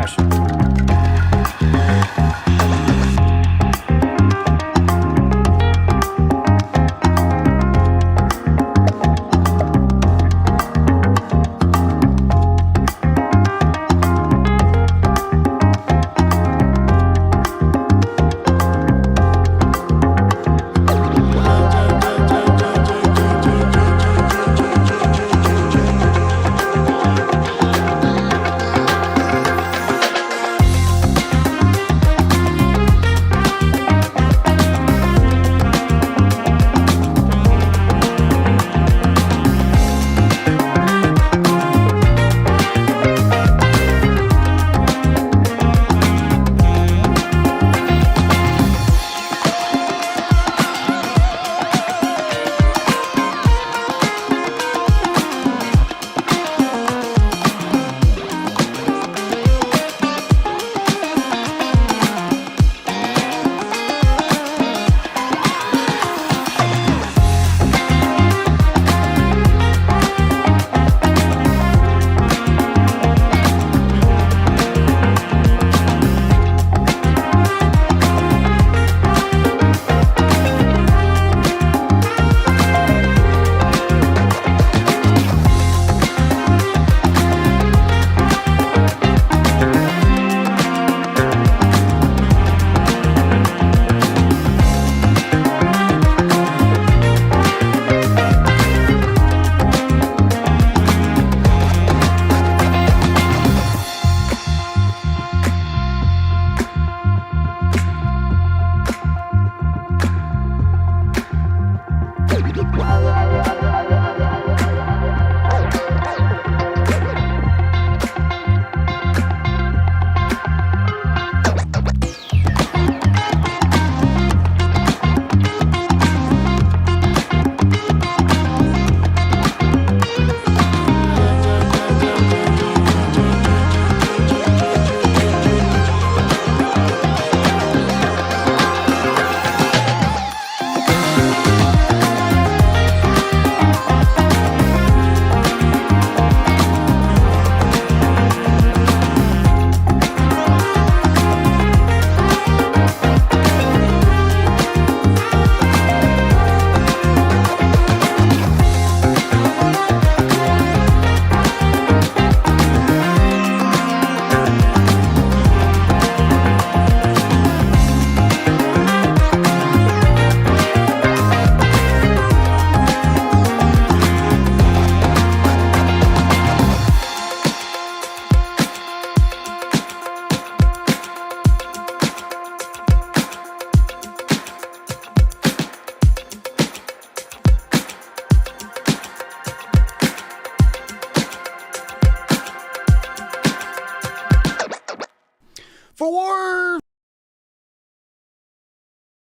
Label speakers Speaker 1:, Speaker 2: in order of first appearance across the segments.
Speaker 1: fashion.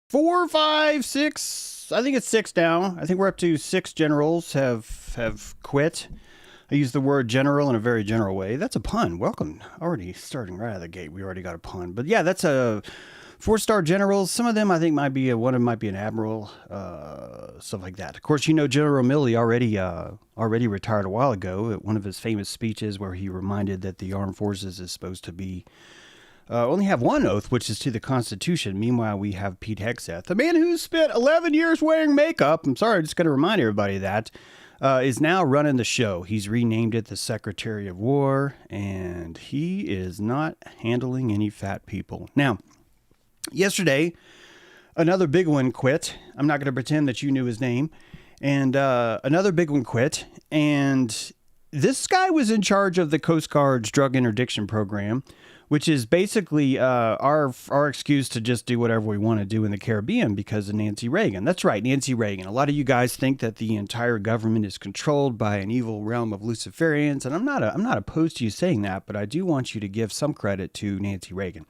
Speaker 1: Four, five, six. I think it's six now. I think we're up to 6 generals have quit. I use the word general in a very general way. That's a pun. Welcome. Already starting right out of the gate. We already got a pun. But yeah, that's a 4-star generals. Some of them I think might be one of them might be an admiral, stuff like that. Of course, you know General Milley already retired a while ago. One of his famous speeches where he reminded that the armed forces is supposed to be only have one oath, which is to the Constitution. Meanwhile, we have Pete Hegseth, a man who spent 11 years wearing makeup. I'm sorry, I'm just going to remind everybody of that. Is now running the show. He's renamed it the Secretary of War, and he is not handling any fat people. Now, yesterday, another big one quit. I'm not going to pretend that you knew his name. And another big one quit. And this guy was in charge of the Coast Guard's drug interdiction program, which is basically our excuse to just do whatever we want to do in the Caribbean because of Nancy Reagan. That's right, Nancy Reagan. A lot of you guys think that the entire government is controlled by an evil realm of Luciferians, and I'm not opposed to you saying that, but I do want you to give some credit to Nancy Reagan.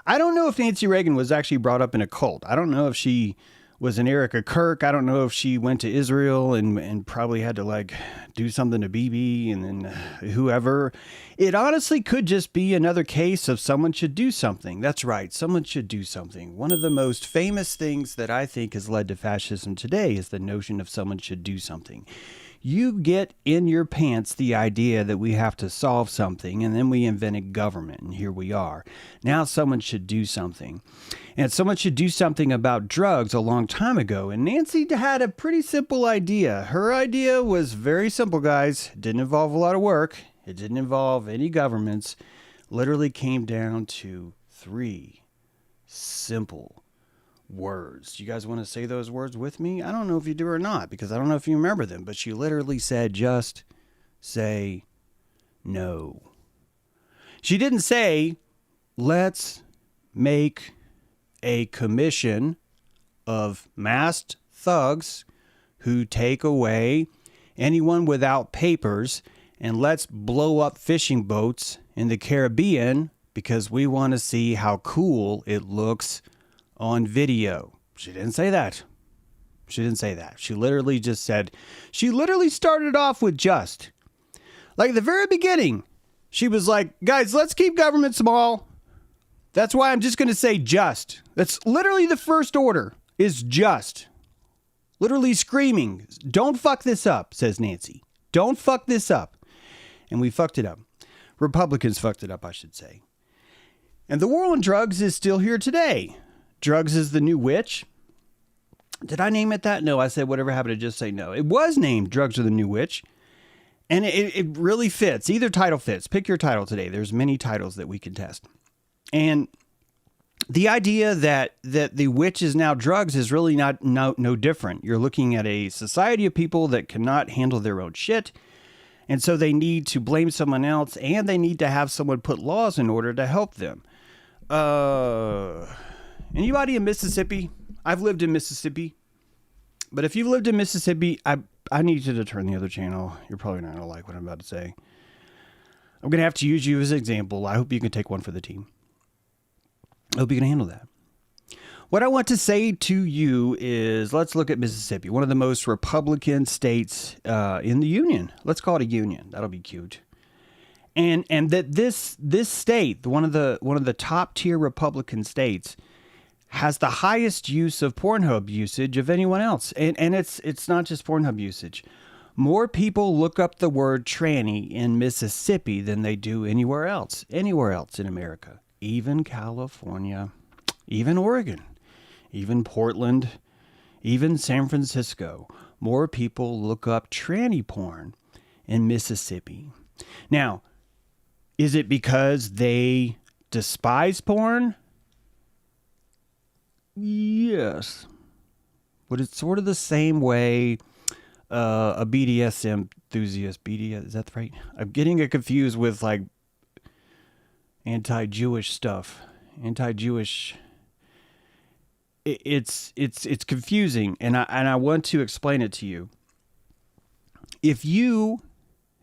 Speaker 1: I don't know if Nancy Reagan was actually brought up in a cult. I don't know if she was an Erica Kirk. I don't know if she went to Israel and probably had to like do something to Bibi and then whoever. It honestly could just be another case of someone should do something. That's right. Someone should do something. One of the most famous things that I think has led to fascism today is the notion of someone should do something. You get in your pants the idea that we have to solve something, and then we invented government, and here we are. Now someone should do something. And someone should do something about drugs a long time ago, and Nancy had a pretty simple idea. Her idea was very simple, guys. It didn't involve a lot of work. It didn't involve any governments. Literally came down to 3 simple words. You guys want to say those words with me? I don't know if you do or not, because I don't know if you remember them, but she literally said, just say no. She didn't say, let's make a commission of masked thugs who take away anyone without papers, and let's blow up fishing boats in the Caribbean because we want to see how cool it looks on video. She didn't say that. She didn't say that. She literally just said, she literally started off with just. Like at the very beginning, she was like, guys, let's keep government small. That's why I'm just going to say just. That's literally the first order is just. Literally screaming, don't fuck this up, says Nancy. Don't fuck this up. And we fucked it up. Republicans fucked it up, I should say. And the war on drugs is still here today. Drugs is the new witch. Did I name it that? No, I said whatever happened to just say no. It was named Drugs Are the New Witch. And it really fits. Either title fits. Pick your title today. There's many titles that we can test. And the idea that the witch is now drugs is really no different. You're looking at a society of people that cannot handle their own shit. And so they need to blame someone else, and they need to have someone put laws in order to help them. Anybody in Mississippi? I've lived in Mississippi. But if you've lived in Mississippi, I need you to turn the other channel. You're probably not going to like what I'm about to say. I'm going to have to use you as an example. I hope you can take one for the team. I hope you can handle that. What I want to say to you is, let's look at Mississippi, one of the most Republican states in the union. Let's call it a union. That'll be cute. And that this state, one of the top tier Republican states, has the highest use of Pornhub usage of anyone else. And it's not just Pornhub usage. More people look up the word tranny in Mississippi than they do anywhere else in America. Even California, even Oregon, even Portland, even San Francisco. More people look up tranny porn in Mississippi. Now, is it because they despise porn? Yes. But it's sort of the same way a BDSM enthusiast, is that right? I'm getting it confused with like anti-Jewish stuff. Anti-Jewish. It's confusing, and I want to explain it to you. If you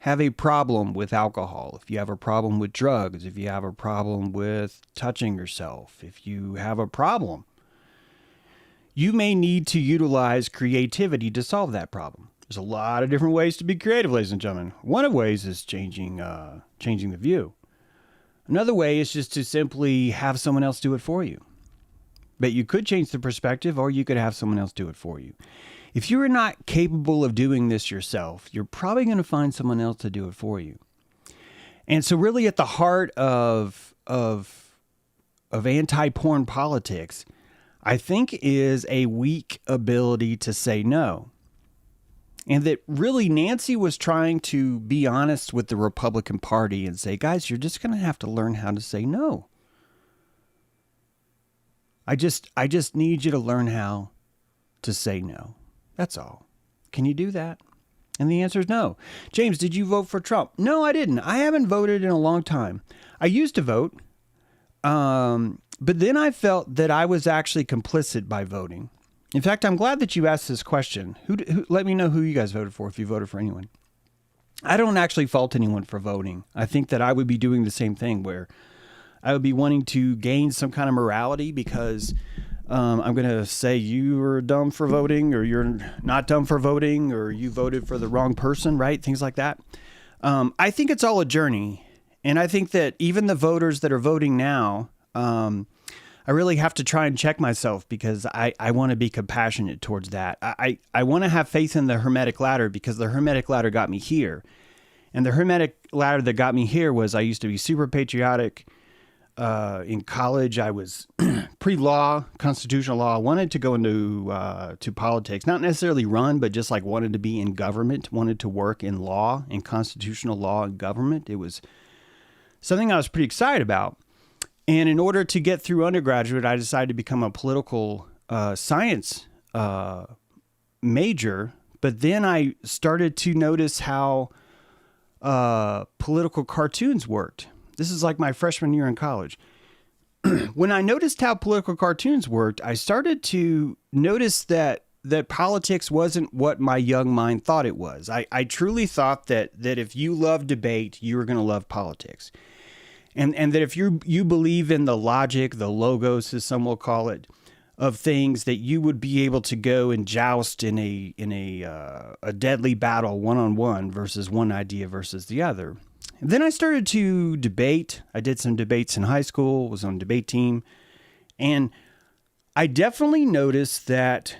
Speaker 1: have a problem with alcohol, if you have a problem with drugs, if you have a problem with touching yourself, if you have a problem, you may need to utilize creativity to solve that problem. There's a lot of different ways to be creative, ladies and gentlemen. One of the ways is changing the view. Another way is just to simply have someone else do it for you. But you could change the perspective, or you could have someone else do it for you. If you're not capable of doing this yourself, you're probably going to find someone else to do it for you. And so really at the heart of anti-porn politics, I think, is a weak ability to say no. And that really Nancy was trying to be honest with the Republican Party and say, guys, you're just going to have to learn how to say no. I just need you to learn how to say no. That's all. Can you do that? And the answer is no. James, did you vote for Trump? No, I didn't. I haven't voted in a long time. I used to vote. But then I felt that I was actually complicit by voting. In fact, I'm glad that you asked this question. Who let me know who you guys voted for if you voted for anyone. I don't actually fault anyone for voting. I think that I would be doing the same thing where I would be wanting to gain some kind of morality because I'm going to say you are dumb for voting, or you're not dumb for voting, or you voted for the wrong person, right? Things like that. I think it's all a journey. And I think that even the voters that are voting now, I I really have to try and check myself because I want to be compassionate towards that. I want to have faith in the Hermetic ladder because the Hermetic ladder got me here. And the Hermetic ladder that got me here was I used to be super patriotic. In college, I was pre-law, constitutional law. I wanted to go into to politics, not necessarily run, but just like wanted to be in government, wanted to work in law, in constitutional law and government. It was something I was pretty excited about. And in order to get through undergraduate, I decided to become a political science major. But then I started to notice how political cartoons worked. This is like my freshman year in college. When I noticed how political cartoons worked, I started to notice that politics wasn't what my young mind thought it was. I truly thought that if you love debate, you were going to love politics. And that if you believe in the logic, the logos, as some will call it, of things, that you would be able to go and joust in a deadly battle one-on-one versus one idea versus the other. And then I started to debate. I did some debates in high school, was on a debate team. And I definitely noticed that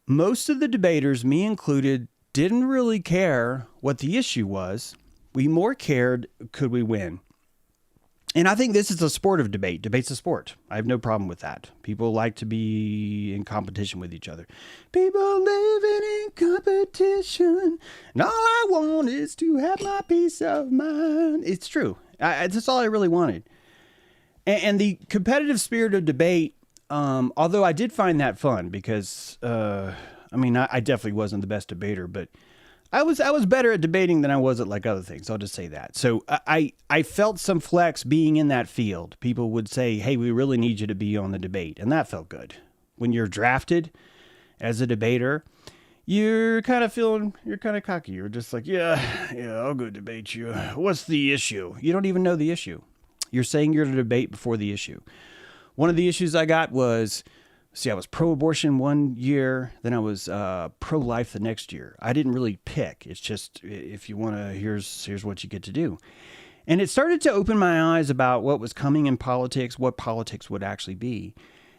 Speaker 1: most of the debaters, me included, didn't really care what the issue was. We more cared, could we win? And I think this is a sport of debate. Debate's a sport. I have no problem with that. People like to be in competition with each other. People living in competition. And all I want is to have my peace of mind. It's true. That's all I really wanted. And the competitive spirit of debate, although I did find that fun because, I definitely wasn't the best debater, but I was better at debating than I was at like other things. I'll just say that. So I felt some flex being in that field. People would say, hey, we really need you to be on the debate. And that felt good. When you're drafted as a debater, you're kind of cocky. You're just like, yeah, I'll go debate you. What's the issue? You don't even know the issue. You're saying you're to debate before the issue. One of the issues I got was, I was pro-abortion one year, then I was pro-life the next year. I didn't really pick. It's just, if you want to, here's what you get to do. And it started to open my eyes about what was coming in politics, what politics would actually be.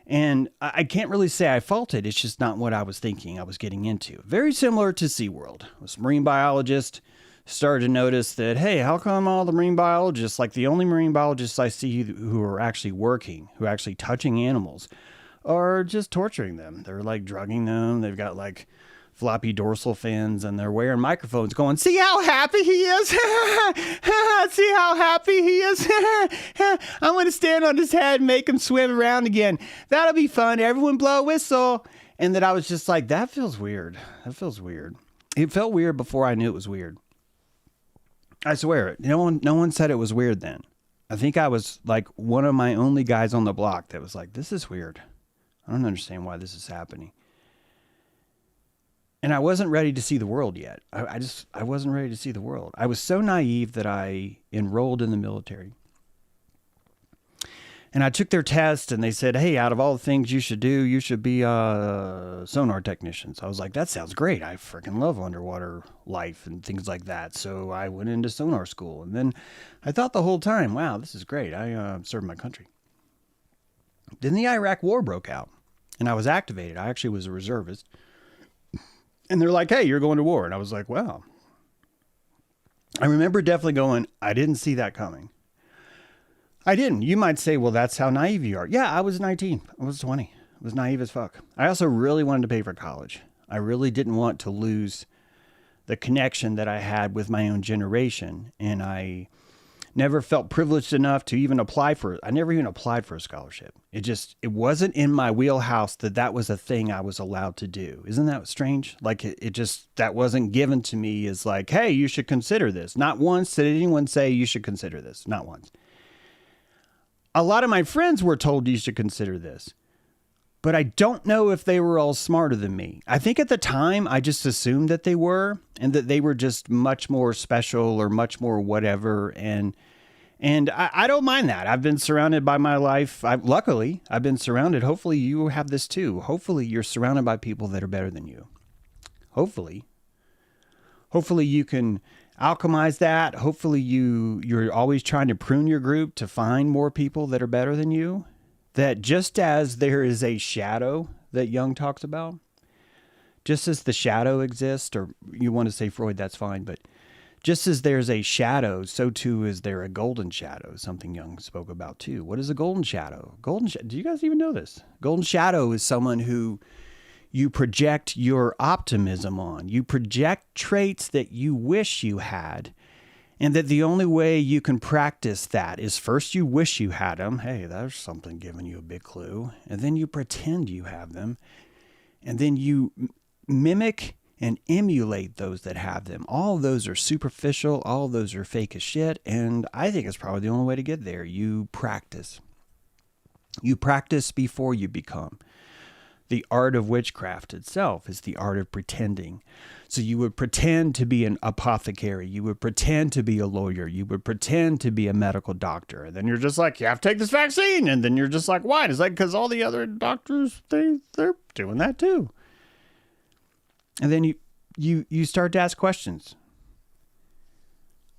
Speaker 1: And I can't really say I faulted. It's just not what I was thinking I was getting into. Very similar to SeaWorld. I was a marine biologist, started to notice that, hey, how come all the marine biologists, like the only marine biologists I see who are actually working, who are actually touching animals, are just torturing them. They're like drugging them. They've got like floppy dorsal fins and they're wearing microphones going, see how happy he is? See how happy he is? I'm going to stand on his head and make him swim around again. That'll be fun. Everyone blow a whistle. And then I was just like, that feels weird. That feels weird. It felt weird before I knew it was weird. I swear it. No one said it was weird then. I think I was like one of my only guys on the block that was like, this is weird. I don't understand why this is happening. And I wasn't ready to see the world yet. I wasn't ready to see the world. I was so naive that I enrolled in the military. And I took their test and they said, hey, out of all the things you should do, you should be a sonar technician. So I was like, that sounds great. I freaking love underwater life and things like that. So I went into sonar school. And then I thought the whole time, wow, this is great. I served my country. Then the Iraq War broke out and I was activated. I actually was a reservist. And they're like, hey, you're going to war. And I was like, wow. I remember definitely going, I didn't see that coming. I didn't. You might say, well, that's how naive you are. Yeah, I was 19. I was 20. I was naive as fuck. I also really wanted to pay for college. I really didn't want to lose the connection that I had with my own generation. And I never felt privileged enough to even I never even applied for a scholarship. It wasn't in my wheelhouse that was a thing I was allowed to do. Isn't that strange? Like that wasn't given to me as like, hey, you should consider this. Not once did anyone say you should consider this. Not once. A lot of my friends were told you should consider this, but I don't know if they were all smarter than me. I think at the time I just assumed that they were, and that they were just much more special or much more whatever. And I don't mind that. I've been surrounded by my life. Luckily, I've been surrounded. Hopefully you have this too. Hopefully you're surrounded by people that are better than you. Hopefully you can alchemize that. Hopefully you're always trying to prune your group to find more people that are better than you. that just as there is a shadow that Jung talks about, just as the shadow exists, or you want to say Freud, that's fine, but just as there's a shadow, so too is there a golden shadow, something Jung spoke about too. What is a golden shadow? Do you guys even know this? Golden shadow is someone who you project your optimism on. You project traits that you wish you had, and that the only way you can practice that is first you wish you had them. Hey, there's something giving you a big clue. And then you pretend you have them. And then you mimic and emulate those that have them. All of those are superficial. All of those are fake as shit. And I think it's probably the only way to get there. You practice. You practice before you become. The art of witchcraft itself is the art of pretending. So you would pretend to be an apothecary. You would pretend to be a lawyer. You would pretend to be a medical doctor. And then you're just like, you have to take this vaccine. And then you're just like, why? It's like, because all the other doctors, they're doing that too. And then you start to ask questions.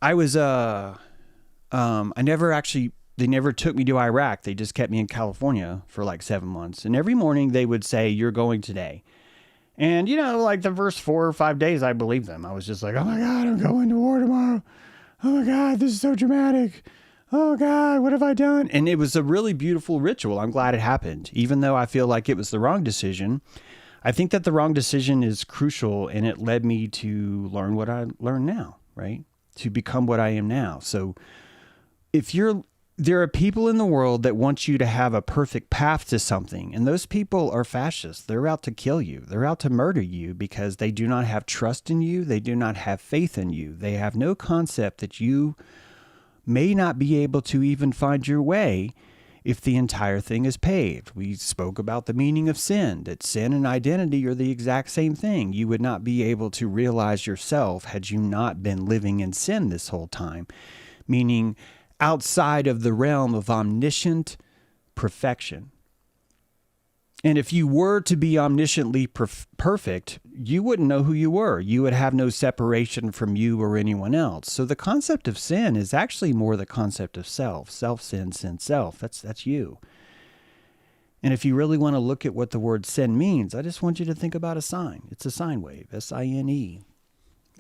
Speaker 1: I was, they never took me to Iraq. They just kept me in California for like 7 months. And every morning they would say, you're going today. And, like the first 4 or 5 days, I believed them. I was just like, oh my God, I'm going to war tomorrow. Oh my God, this is so dramatic. Oh God, what have I done? And it was a really beautiful ritual. I'm glad it happened. Even though I feel like it was the wrong decision, I think that the wrong decision is crucial, and it led me to learn what I learn now, right? To become what I am now. So there are people in the world that want you to have a perfect path to something, and those people are fascists. They're out to kill you. They're out to murder you because they do not have trust in you. They do not have faith in you. They have no concept that you may not be able to even find your way if the entire thing is paved. We spoke about the meaning of sin, that sin and identity are the exact same thing. You would not be able to realize yourself had you not been living in sin this whole time, meaning outside of the realm of omniscient perfection. And if you were to be omnisciently perfect, you wouldn't know who you were. You would have no separation from you or anyone else. So the concept of sin is actually more the concept of self. Self, sin, sin, self. That's you. And if you really want to look at what the word sin means, I just want you to think about a sine. It's a sine wave. S-I-N-E.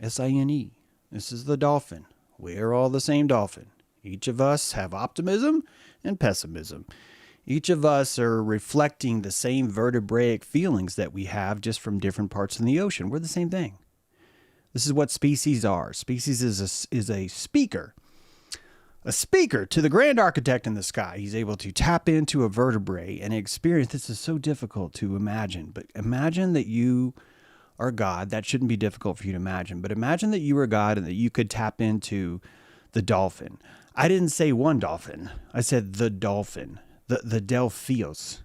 Speaker 1: S-I-N-E. This is the dolphin. We are all the same dolphin. Each of us have optimism and pessimism. Each of us are reflecting the same vertebraic feelings that we have, just from different parts in the ocean. We're the same thing. This is what species are. Species is a speaker. A speaker to the grand architect in the sky. He's able to tap into a vertebrae and experience. This is so difficult to imagine, but imagine that you are God. That shouldn't be difficult for you to imagine, but imagine that you were God and that you could tap into the dolphin. I didn't say one dolphin. I said the dolphin. The Delphios,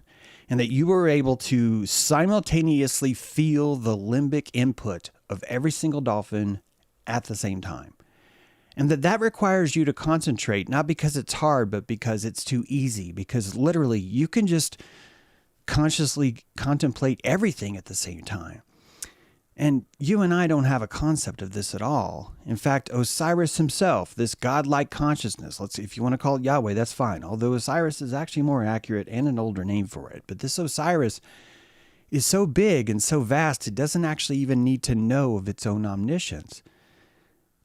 Speaker 1: and that you were able to simultaneously feel the limbic input of every single dolphin at the same time. And that requires you to concentrate, not because it's hard, but because it's too easy, because literally you can just consciously contemplate everything at the same time. And you and I don't have a concept of this at all. In fact, Osiris himself, this godlike consciousness, if you want to call it Yahweh, that's fine. Although Osiris is actually more accurate and an older name for it. But this Osiris is so big and so vast, it doesn't actually even need to know of its own omniscience.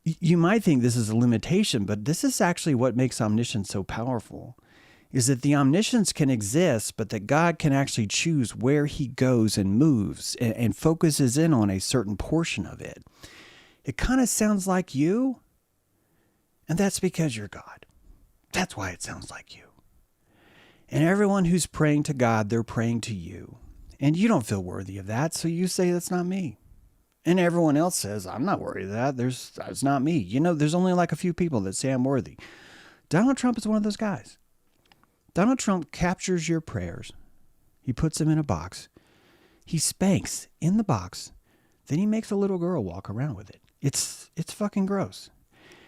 Speaker 1: You might think this is a limitation, but this is actually what makes omniscience so powerful. Is that the omniscience can exist, but that God can actually choose where he goes and moves and focuses in on a certain portion of it. It kind of sounds like you, and that's because you're God. That's why it sounds like you. And everyone who's praying to God, they're praying to you. And you don't feel worthy of that, so you say, that's not me. And everyone else says, I'm not worthy of that. That's not me. There's only like a few people that say I'm worthy. Donald Trump is one of those guys. Donald Trump captures your prayers. He puts them in a box. He spanks in the box. Then he makes a little girl walk around with it. It's fucking gross.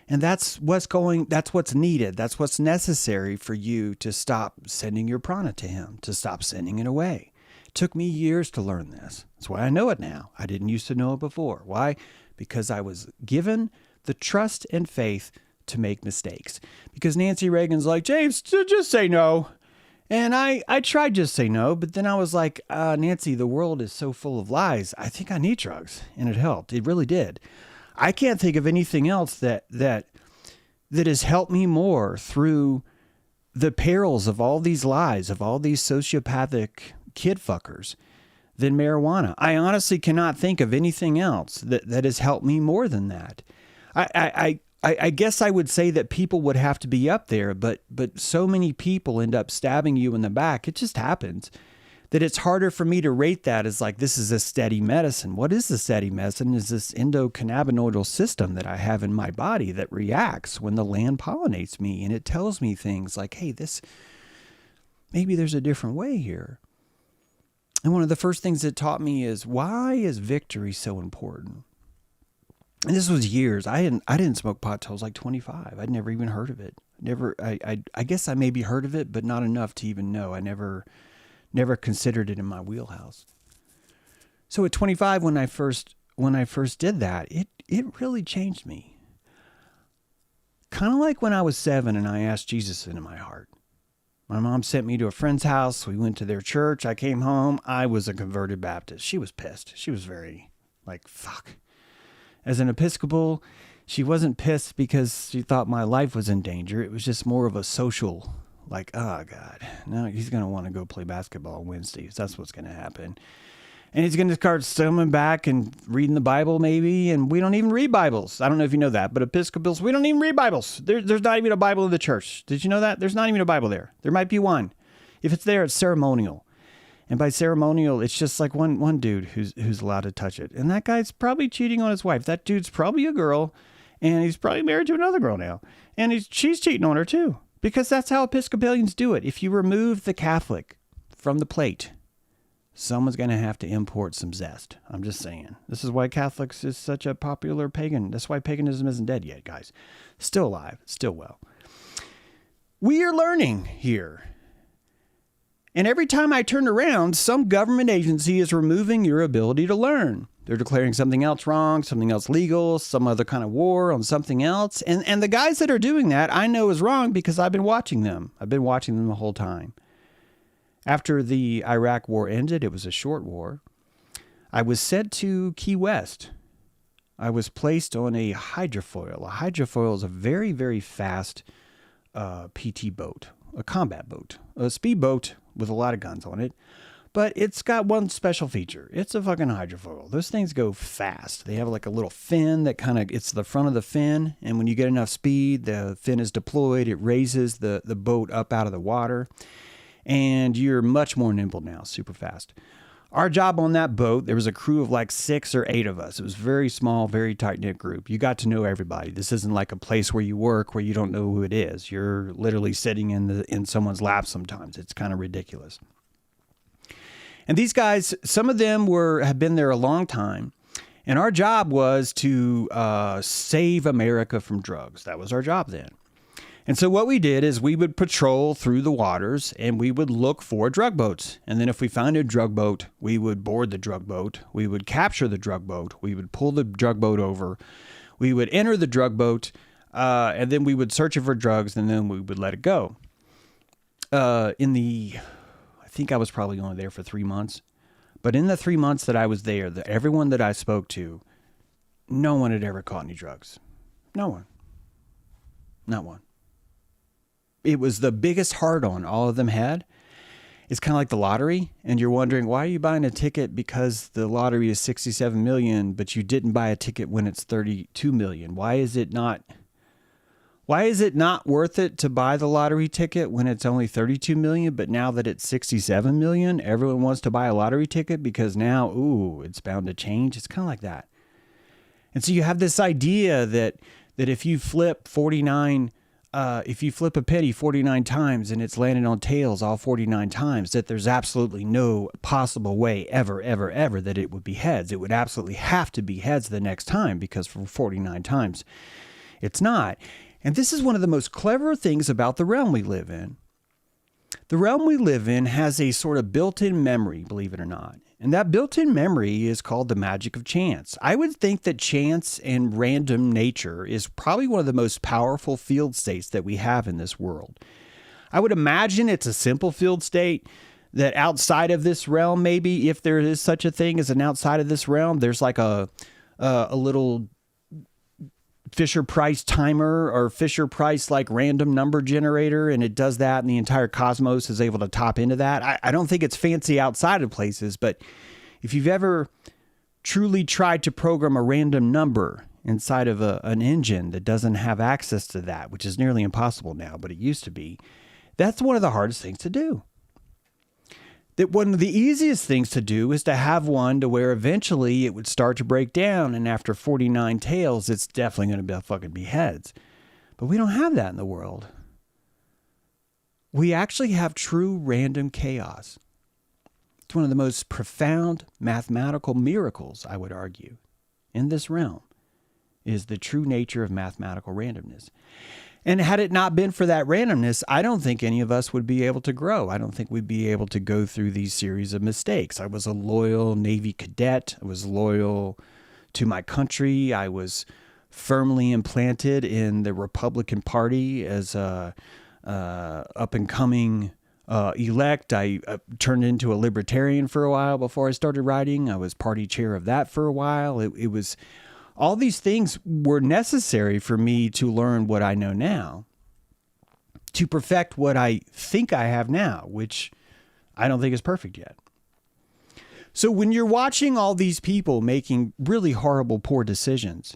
Speaker 1: And that's what's needed. That's what's necessary for you to stop sending your prana to him, to stop sending it away. It took me years to learn this. That's why I know it now. I didn't used to know it before. Why? Because I was given the trust and faith to make mistakes. Because Nancy Reagan's like, James, just say no. And I tried just to say no, but then I was like, Nancy, the world is so full of lies. I think I need drugs. And it helped. It really did. I can't think of anything else that has helped me more through the perils of all these lies, of all these sociopathic kid fuckers than marijuana. I honestly cannot think of anything else that has helped me more than that. I guess I would say that people would have to be up there, but so many people end up stabbing you in the back. It just happens that it's harder for me to rate that as like, this is a steady medicine. What is the steady medicine? Is this endocannabinoidal system that I have in my body that reacts when the land pollinates me, and it tells me things like, hey, maybe there's a different way here. And one of the first things it taught me is, why is victory so important? And this was years. I didn't smoke pot till I was like 25. I'd never even heard of it. I guess I maybe heard of it, but not enough to even know. I never considered it in my wheelhouse. So at 25, when I first did that, it really changed me. Kind of like when I was 7 and I asked Jesus into my heart. My mom sent me to a friend's house. We went to their church. I came home. I was a converted Baptist. She was pissed. She was very like, fuck. As an Episcopal, she wasn't pissed because she thought my life was in danger. It was just more of a social, like, oh, God, no, he's going to want to go play basketball on Wednesdays. That's what's going to happen. And he's going to start coming back and reading the Bible maybe. And we don't even read Bibles. I don't know if you know that, but Episcopals, we don't even read Bibles. There's not even a Bible in the church. Did you know that? There's not even a Bible there. There might be one. If it's there, it's ceremonial. And by ceremonial, it's just like one dude who's allowed to touch it. And that guy's probably cheating on his wife. That dude's probably a girl, and he's probably married to another girl now. And she's cheating on her too, because that's how Episcopalians do it. If you remove the Catholic from the plate, someone's going to have to import some zest. I'm just saying. This is why Catholics is such a popular pagan. That's why paganism isn't dead yet, guys. Still alive, still well. We are learning here. And every time I turn around, some government agency is removing your ability to learn. They're declaring something else wrong, something else legal, some other kind of war on something else. And the guys that are doing that, I know is wrong because I've been watching them. I've been watching them the whole time. After the Iraq war ended, it was a short war. I was sent to Key West. I was placed on a hydrofoil. A hydrofoil is a very, very fast PT boat, a combat boat, a speedboat with a lot of guns on it. But it's got one special feature. It's a fucking hydrofoil. Those things go fast. They have like a little fin that it's the front of the fin. And when you get enough speed, the fin is deployed. It raises the boat up out of the water. And you're much more nimble now, super fast. Our job on that boat, there was a crew of like 6 or 8 of us. It was a very small, very tight-knit group. You got to know everybody. This isn't like a place where you work where you don't know who it is. You're literally sitting in someone's lap sometimes. It's kind of ridiculous. And these guys, some of them have been there a long time. And our job was to save America from drugs. That was our job then. And so what we did is we would patrol through the waters and we would look for drug boats. And then if we found a drug boat, we would board the drug boat. We would capture the drug boat. We would pull the drug boat over. We would enter the drug boat, and then we would search it for drugs, and then we would let it go. I think I was probably only there for 3 months. But in the 3 months that I was there, everyone that I spoke to, no one had ever caught any drugs. No one. Not one. It was the biggest hard-on all of them had. It's kind of like the lottery, and you're wondering, why are you buying a ticket because the lottery is 67 million, but you didn't buy a ticket when it's 32 million? Why is it not worth it to buy the lottery ticket when it's only 32 million, but now that it's 67 million, everyone wants to buy a lottery ticket because now, it's bound to change? It's kind of like that. And so you have this idea that if you flip a penny 49 times and it's landed on tails all 49 times, that there's absolutely no possible way ever that it would be heads. It would absolutely have to be heads the next time, because for 49 times it's not. And this is one of the most clever things about the realm we live in. The realm we live in has a sort of built-in memory, believe it or not. And that built-in memory is called the magic of chance. I would think that chance and random nature is probably one of the most powerful field states that we have in this world. I would imagine it's a simple field state that outside of this realm, maybe if there is such a thing as an outside of this realm, there's like a little Fisher-Price timer or Fisher-Price like random number generator, and it does that, and the entire cosmos is able to tap into that. I don't think it's fancy outside of places, but if you've ever truly tried to program a random number inside of an engine that doesn't have access to that, which is nearly impossible now, but it used to be, that's one of the hardest things to do. That one of the easiest things to do is to have one to where eventually it would start to break down, and after 49 tails, it's definitely going to fucking be heads. But we don't have that in the world. We actually have true random chaos. It's one of the most profound mathematical miracles, I would argue, in this realm, is the true nature of mathematical randomness. And had it not been for that randomness, I don't think any of us would be able to grow. I don't think we'd be able to go through these series of mistakes. I was a loyal Navy cadet. I was loyal to my country. I was firmly implanted in the Republican Party as a up-and-coming elect. I turned into a libertarian for a while before I started writing. I was party chair of that for a while. It was... All these things were necessary for me to learn what I know now, to perfect what I think I have now, which I don't think is perfect yet. So when you're watching all these people making really horrible, poor decisions,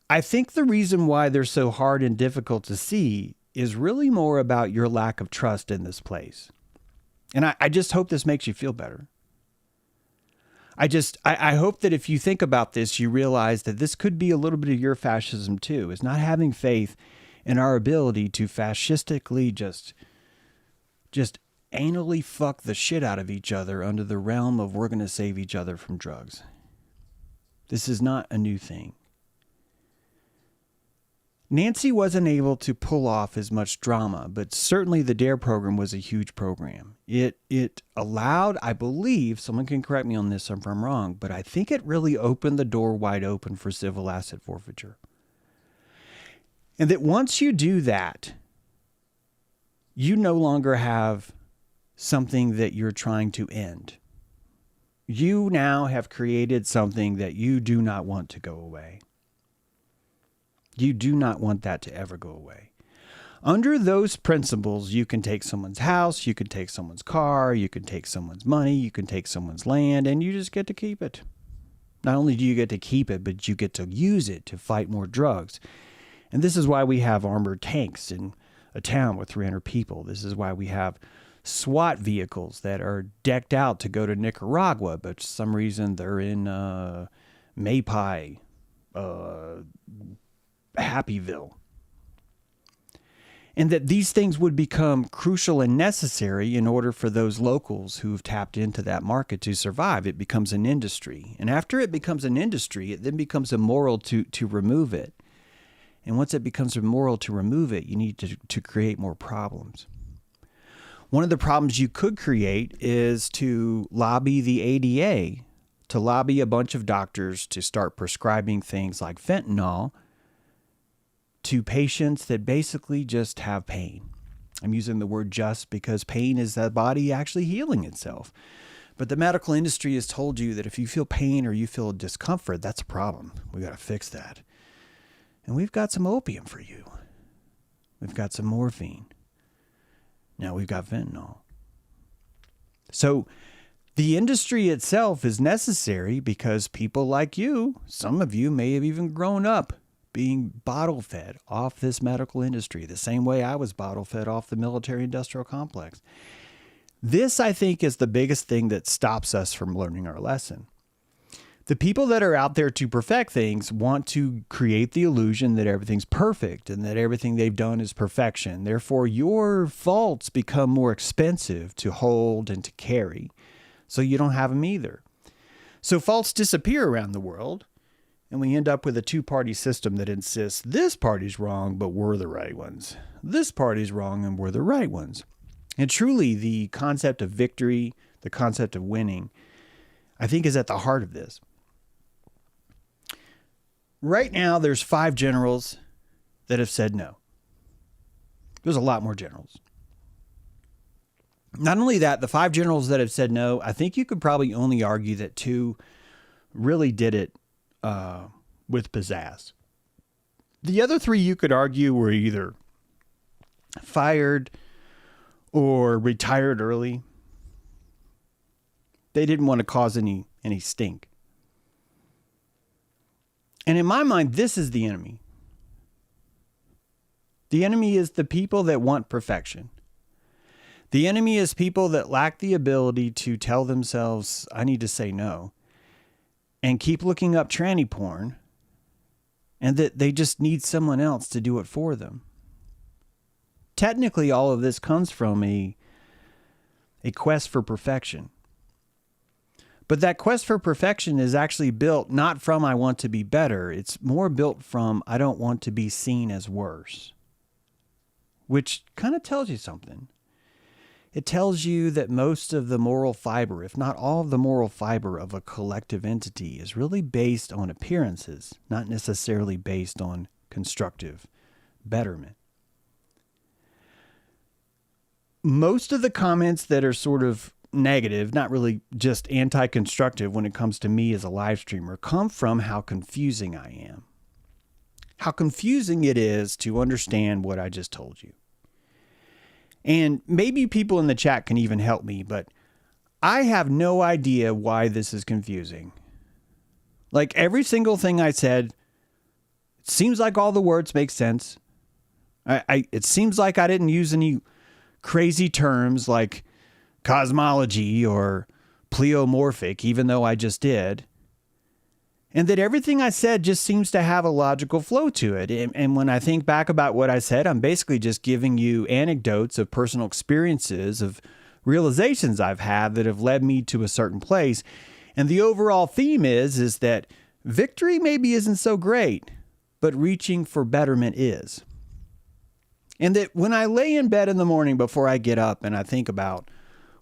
Speaker 1: I think the reason why they're so hard and difficult to see is really more about your lack of trust in this place. And I just hope this makes you feel better. I hope that if you think about this, you realize that this could be a little bit of your fascism too, is not having faith in our ability to fascistically just anally fuck the shit out of each other under the realm of we're going to save each other from drugs. This is not a new thing. Nancy wasn't able to pull off as much drama, but certainly the DARE program was a huge program. It allowed, I believe, someone can correct me on this if I'm wrong, but I think it really opened the door wide open for civil asset forfeiture. And that once you do that, you no longer have something that you're trying to end. You now have created something that you do not want to go away. You do not want that to ever go away. Under those principles, you can take someone's house, you can take someone's car, you can take someone's money, you can take someone's land, and you just get to keep it. Not only do you get to keep it, but you get to use it to fight more drugs. And this is why we have armored tanks in a town with 300 people. This is why we have SWAT vehicles that are decked out to go to Nicaragua, but for some reason they're in Maypai, Happyville. And that these things would become crucial and necessary in order for those locals who've tapped into that market to survive. It becomes an industry. And after it becomes an industry, it then becomes immoral to remove it. And once it becomes immoral to remove it, you need to create more problems. One of the problems you could create is to lobby the ADA, to lobby a bunch of doctors to start prescribing things like fentanyl to patients that basically just have pain. I'm using the word just because pain is the body actually healing itself. But the medical industry has told you that if you feel pain or you feel discomfort, that's a problem. We got to fix that. And we've got some opium for you. We've got some morphine. Now we've got fentanyl. So the industry itself is necessary because people like you, some of you may have even grown up being bottle fed off this medical industry, the same way I was bottle fed off the military industrial complex. This, I think, is the biggest thing that stops us from learning our lesson. The people that are out there to perfect things want to create the illusion that everything's perfect and that everything they've done is perfection. Therefore, your faults become more expensive to hold and to carry, so you don't have them either. So faults disappear around the world, and we end up with a two-party system that insists this party's wrong, but we're the right ones. This party's wrong, and we're the right ones. And truly, the concept of victory, the concept of winning, I think is at the heart of this. Right now, there's 5 generals that have said no. There's a lot more generals. Not only that, the 5 generals that have said no, I think you could probably only argue that 2 really did it with pizzazz. The other 3 you could argue were either fired or retired early. They didn't want to cause any stink. And in my mind, this is the enemy. The enemy is the people that want perfection. The enemy is people that lack the ability to tell themselves, I need to say no, and keep looking up tranny porn, and that they just need someone else to do it for them. Technically, all of this comes from a quest for perfection. But that quest for perfection is actually built not from I want to be better. It's more built from I don't want to be seen as worse. Which kind of tells you something. It tells you that most of the moral fiber, if not all of the moral fiber of a collective entity, is really based on appearances, not necessarily based on constructive betterment. Most of the comments that are sort of negative, not really just anti-constructive when it comes to me as a live streamer, come from how confusing I am. How confusing it is to understand what I just told you. And maybe people in the chat can even help me, but I have no idea why this is confusing. Like every single thing I said, it seems like all the words make sense. It seems like I didn't use any crazy terms like cosmology or pleomorphic, even though I just did. And that everything I said just seems to have a logical flow to it. And when I think back about what I said, I'm basically just giving you anecdotes of personal experiences, of realizations I've had that have led me to a certain place. And the overall theme is that victory maybe isn't so great, but reaching for betterment is. And that when I lay in bed in the morning before I get up and I think about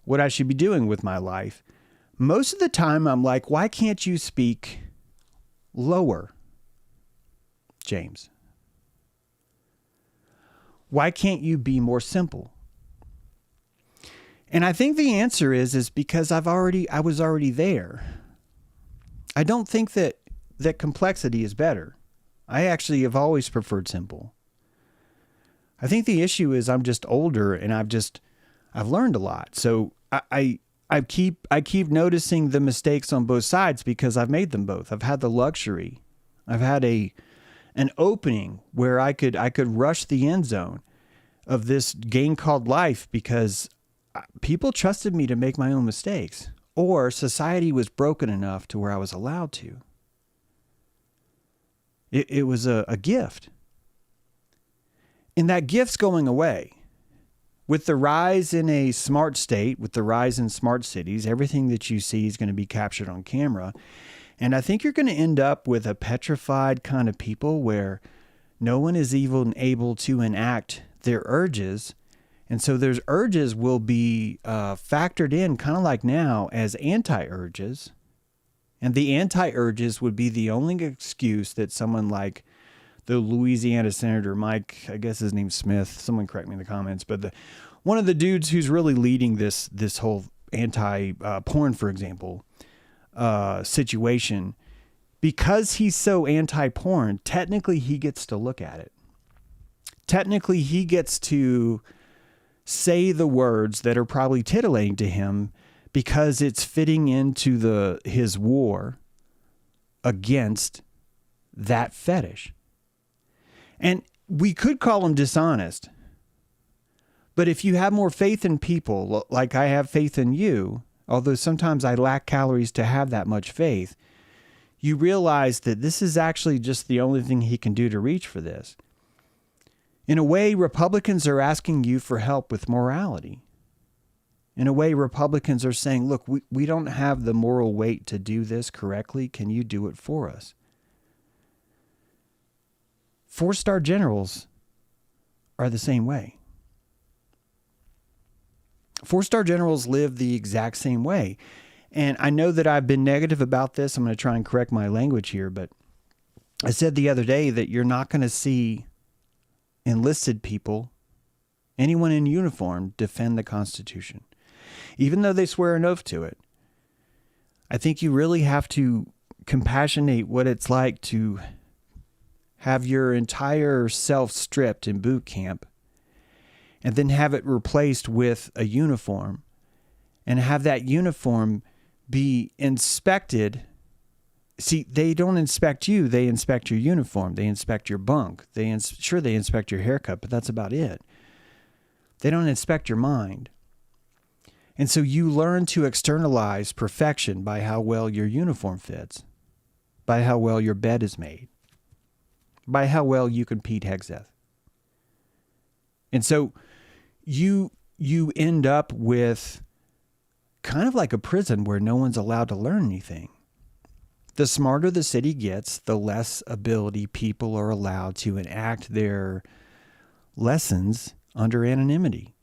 Speaker 1: what I should be doing with my life, most of the time I'm like, why can't you speak lower, James? Why can't you be more simple? And I think the answer is because I was already there. I don't think that complexity is better. I actually have always preferred simple. I think the issue is I'm just older and I've learned a lot. So I keep noticing the mistakes on both sides because I've made them both. I've had the luxury. I've had an opening where I could rush the end zone of this game called life because people trusted me to make my own mistakes, or society was broken enough to where I was allowed to. It was a gift. And that gift's going away. With the rise in a smart state, with the rise in smart cities, everything that you see is going to be captured on camera. And I think you're going to end up with a petrified kind of people where no one is even able to enact their urges. And so those urges will be factored in kind of like now as anti-urges. And the anti-urges would be the only excuse that someone like the Louisiana Senator Mike, I guess his name's Smith, someone correct me in the comments, but one of the dudes who's really leading this whole anti-porn, for example, situation, because he's so anti-porn, technically he gets to look at it. Technically he gets to say the words that are probably titillating to him because it's fitting into his war against that fetish. And we could call him dishonest. But if you have more faith in people, like I have faith in you, although sometimes I lack calories to have that much faith, you realize that this is actually just the only thing he can do to reach for this. In a way, Republicans are asking you for help with morality. In a way, Republicans are saying, look, we don't have the moral weight to do this correctly. Can you do it for us? 4-star generals are the same way. 4-star generals live the exact same way. And I know that I've been negative about this. I'm going to try and correct my language here, but I said the other day that you're not going to see enlisted people, anyone in uniform, defend the Constitution.
Speaker 2: even though they swear an oath to it. I think you really have to compassionate what it's like to have your entire self stripped in boot camp and then have it replaced with a uniform and have that uniform be inspected. See, they don't inspect you. They inspect your uniform. They inspect your bunk. They inspect your haircut, but that's about it. They don't inspect your mind. And so you learn to externalize perfection by how well your uniform fits, by how well your bed is made, by how well you can Pete Hegseth. And so you end up with kind of like a prison where no one's allowed to learn anything. The smarter the city gets, the less ability people are allowed to enact their lessons under anonymity.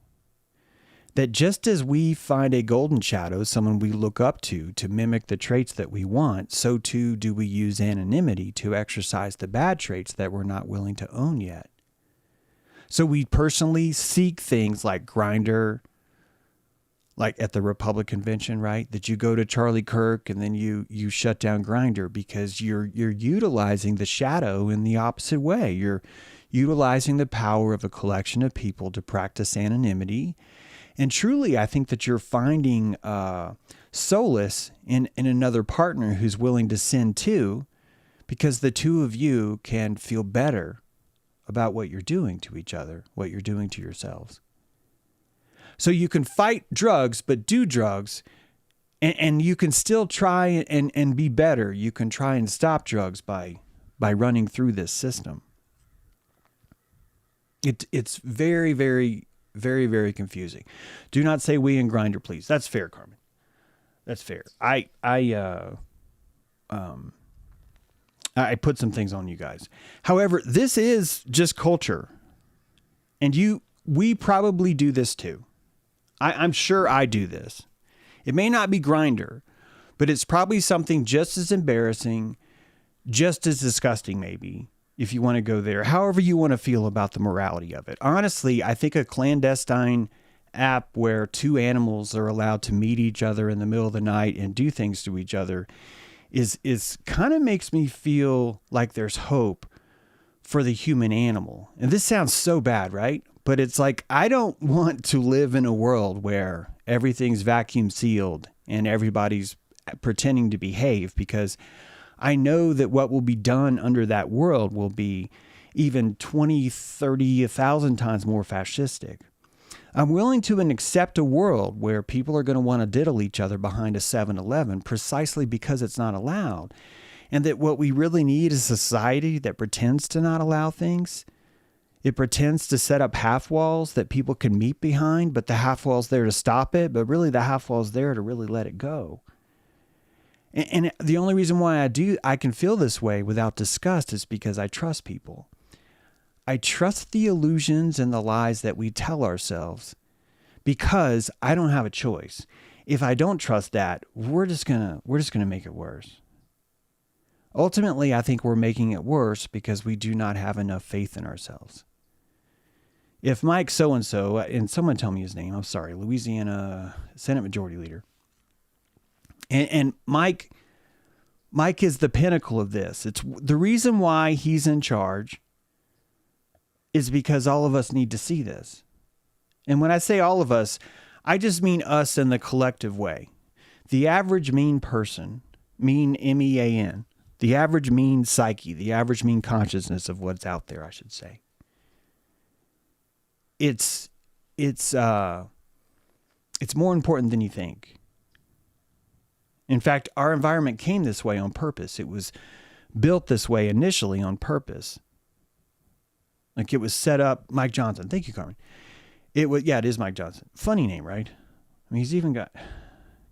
Speaker 2: That just as we find a golden shadow, someone we look up to mimic the traits that we want, so too do we use anonymity to exercise the bad traits that we're not willing to own yet. So we personally seek things like Grindr, like at the Republican convention, right? That you go to Charlie Kirk and then you shut down Grindr because you're utilizing the shadow in the opposite way. You're utilizing the power of a collection of people to practice anonymity. And truly, I think that you're finding solace in another partner who's willing to sin too, because the two of you can feel better about what you're doing to each other, what you're doing to yourselves. So you can fight drugs, but do drugs, and you can still try and be better. You can try and stop drugs by running through this system. It's very, very, very, very confusing. Do not say we in Grindr, please. That's fair, Carmen. That's fair. I put some things on you guys. However, this is just culture, and we probably do this too. I'm sure I do this. It may not be Grindr, but it's probably something just as embarrassing, just as disgusting maybe, if you want to go there. However you want to feel about the morality of it. Honestly, I think a clandestine app where two animals are allowed to meet each other in the middle of the night and do things to each other is kind of makes me feel like there's hope for the human animal. And this sounds so bad, right? But it's like, I don't want to live in a world where everything's vacuum sealed and everybody's pretending to behave, because I know that what will be done under that world will be even 20, 30, 1,000 times more fascistic. I'm willing to accept a world where people are going to want to diddle each other behind a 7-Eleven precisely because it's not allowed. And that what we really need is a society that pretends to not allow things. It pretends to set up half walls that people can meet behind, but the half wall's there to stop it, but really the half wall's there to really let it go. And the only reason why I can feel this way without disgust is because I trust people. I trust the illusions and the lies that we tell ourselves because I don't have a choice. If I don't trust that, we're just gonna make it worse. Ultimately, I think we're making it worse because we do not have enough faith in ourselves. If Mike so-and-so, and someone tell me his name, I'm sorry, Louisiana Senate Majority Leader, and Mike is the pinnacle of this. It's the reason why he's in charge is because all of us need to see this. And when I say all of us, I just mean us in the collective way. The average mean person, mean MEAN, the average mean psyche, the average mean consciousness of what's out there, I should say. It's more important than you think. In fact, our environment came this way on purpose. It was built this way initially on purpose. Like it was set up. Mike Johnson. Thank you, Carmen. It is Mike Johnson. Funny name, right? I mean, he's even got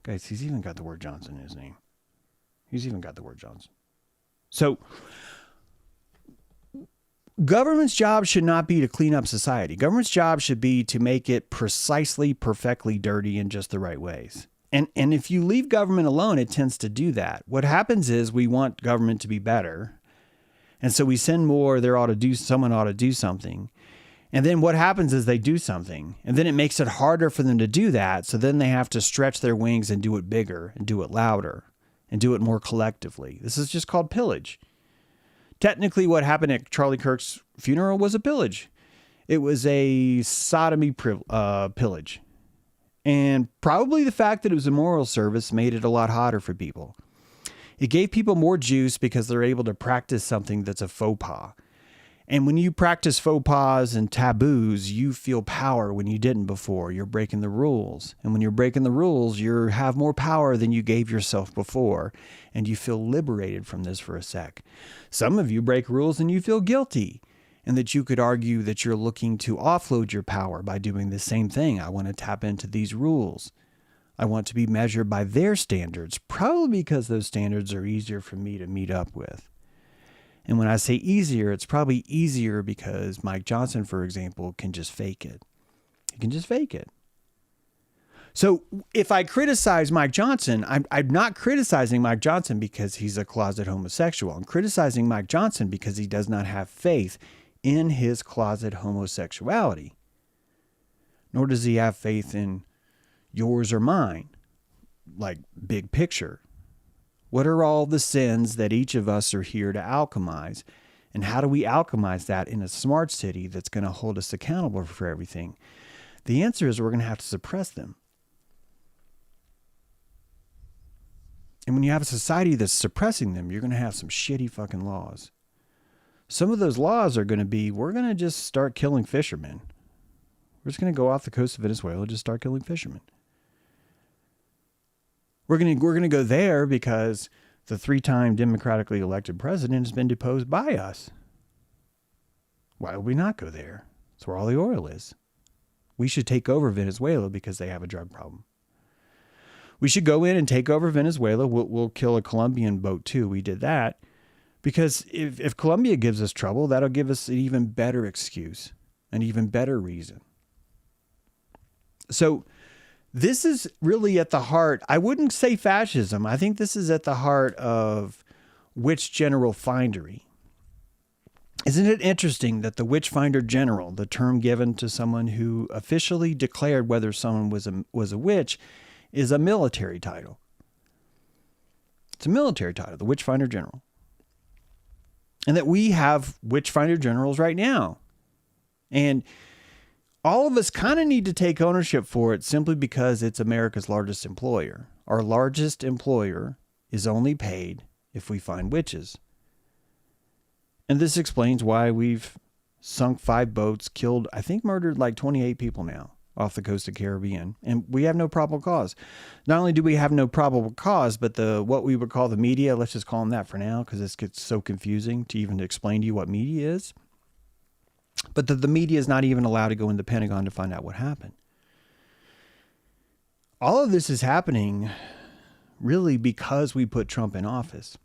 Speaker 2: the word Johnson in his name. He's even got the word Johnson. So government's job should not be to clean up society. Government's job should be to make it precisely, perfectly dirty in just the right ways. And if you leave government alone, it tends to do that. What happens is we want government to be better. And so we send more, someone ought to do something. And then what happens is they do something, and then it makes it harder for them to do that. So then they have to stretch their wings and do it bigger and do it louder and do it more collectively. This is just called pillage. Technically, what happened at Charlie Kirk's funeral was a pillage. It was a sodomy pillage. And probably the fact that it was a memorial service made it a lot hotter for people. It gave people more juice because they're able to practice something that's a faux pas. And when you practice faux pas and taboos, you feel power when you didn't before. You're breaking the rules. And when you're breaking the rules, you have more power than you gave yourself before. And you feel liberated from this for a sec. Some of you break rules and you feel guilty. And that you could argue that you're looking to offload your power by doing the same thing. I want to tap into these rules. I want to be measured by their standards, probably because those standards are easier for me to meet up with. And when I say easier, it's probably easier because Mike Johnson, for example, can just fake it. He can just fake it. So if I criticize Mike Johnson, I'm not criticizing Mike Johnson because he's a closet homosexual. I'm criticizing Mike Johnson because he does not have faith in his closet homosexuality. Nor does he have faith in yours or mine, like big picture. What are all the sins that each of us are here to alchemize? And how do we alchemize that in a smart city that's going to hold us accountable for everything? The answer is we're going to have to suppress them. And when you have a society that's suppressing them, you're going to have some shitty fucking laws. Some of those laws are going to be, we're going to just start killing fishermen. We're just going to go off the coast of Venezuela and just start killing fishermen. We're going to go there because the 3-time democratically elected president has been deposed by us. Why would we not go there? That's where all the oil is. We should take over Venezuela because they have a drug problem. We should go in and take over Venezuela. We'll kill a Colombian boat too. We did that because if Colombia gives us trouble, that'll give us an even better excuse, an even better reason. So this is really at the heart. I wouldn't say fascism. I think this is at the heart of witch general findery. Isn't it interesting that the witch finder general, the term given to someone who officially declared whether someone was a witch, is a military title? It's a military title, the witch finder general. And that we have witch finder generals right now. And all of us kind of need to take ownership for it simply because it's America's largest employer. Our largest employer is only paid if we find witches. And this explains why we've sunk 5 boats, killed, I think murdered like 28 people now off the coast of Caribbean. And we have no probable cause. Not only do we have no probable cause, but what we would call the media, let's just call them that for now because this gets so confusing to even explain to you what media is. But the media is not even allowed to go in the Pentagon to find out what happened. All of this is happening really because we put Trump in office.